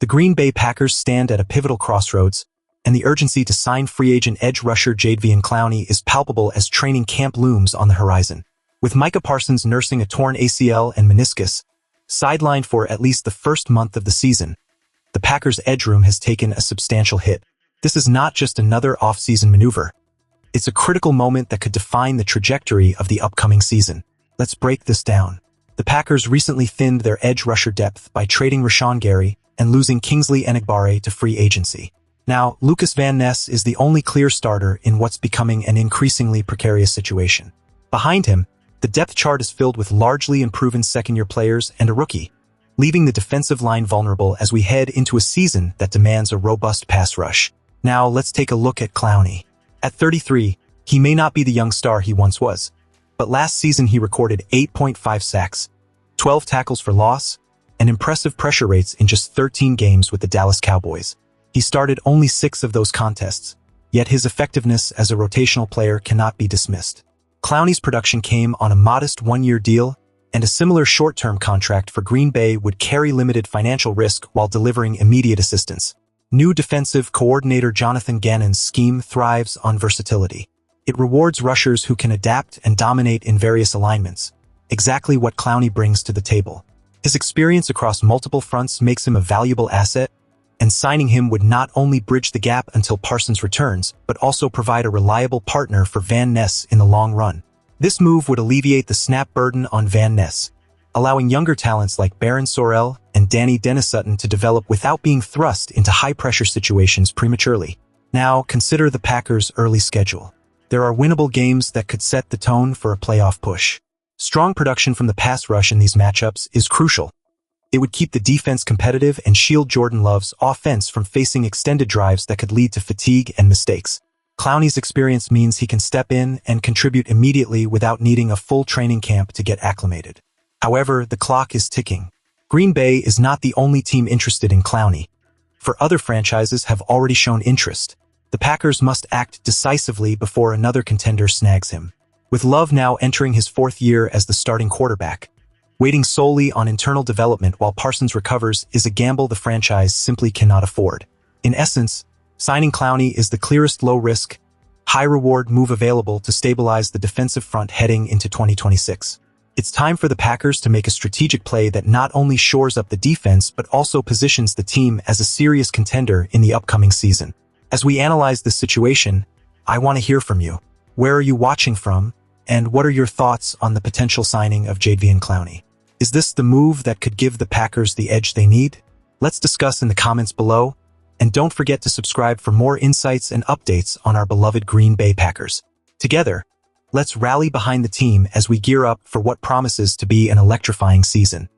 The Green Bay Packers stand at a pivotal crossroads, and the urgency to sign free agent edge rusher Jadeveon Clowney is palpable as training camp looms on the horizon. With Micah Parsons nursing a torn ACL and meniscus, sidelined for at least the first month of the season, the Packers' edge room has taken a substantial hit. This is not just another off-season maneuver. It's a critical moment that could define the trajectory of the upcoming season. Let's break this down. The Packers recently thinned their edge rusher depth by trading Rashawn Gary and losing Kingsley Enagbare to free agency. Now, Lukas Van Ness is the only clear starter in what's becoming an increasingly precarious situation. Behind him, the depth chart is filled with largely unproven second-year players and a rookie, leaving the defensive line vulnerable as we head into a season that demands a robust pass rush. Now, let's take a look at Clowney. At 33, he may not be the young star he once was, but last season he recorded 8.5 sacks, 12 tackles for loss, and impressive pressure rates in just 13 games with the Dallas Cowboys. He started only 6 of those contests, yet his effectiveness as a rotational player cannot be dismissed. Clowney's production came on a modest one-year deal, and a similar short-term contract for Green Bay would carry limited financial risk while delivering immediate assistance. New defensive coordinator Jonathan Gannon's scheme thrives on versatility. It rewards rushers who can adapt and dominate in various alignments, exactly what Clowney brings to the table. His experience across multiple fronts makes him a valuable asset, and signing him would not only bridge the gap until Parsons returns, but also provide a reliable partner for Van Ness in the long run. This move would alleviate the snap burden on Van Ness, allowing younger talents like Baron Sorrell and Danny Dennis-Sutton to develop without being thrust into high-pressure situations prematurely. Now, consider the Packers' early schedule. There are winnable games that could set the tone for a playoff push. Strong production from the pass rush in these matchups is crucial. It would keep the defense competitive and shield Jordan Love's offense from facing extended drives that could lead to fatigue and mistakes. Clowney's experience means he can step in and contribute immediately without needing a full training camp to get acclimated. However, the clock is ticking. Green Bay is not the only team interested in Clowney. For other franchises have already shown interest. The Packers must act decisively before another contender snags him. With Love now entering his 4th year as the starting quarterback, waiting solely on internal development while Parsons recovers is a gamble the franchise simply cannot afford. In essence, signing Clowney is the clearest low-risk, high-reward move available to stabilize the defensive front heading into 2026. It's time for the Packers to make a strategic play that not only shores up the defense but also positions the team as a serious contender in the upcoming season. As we analyze this situation, I want to hear from you. Where are you watching from, and what are your thoughts on the potential signing of Jadeveon Clowney? Is this the move that could give the Packers the edge they need? Let's discuss in the comments below, and don't forget to subscribe for more insights and updates on our beloved Green Bay Packers. Together, let's rally behind the team as we gear up for what promises to be an electrifying season.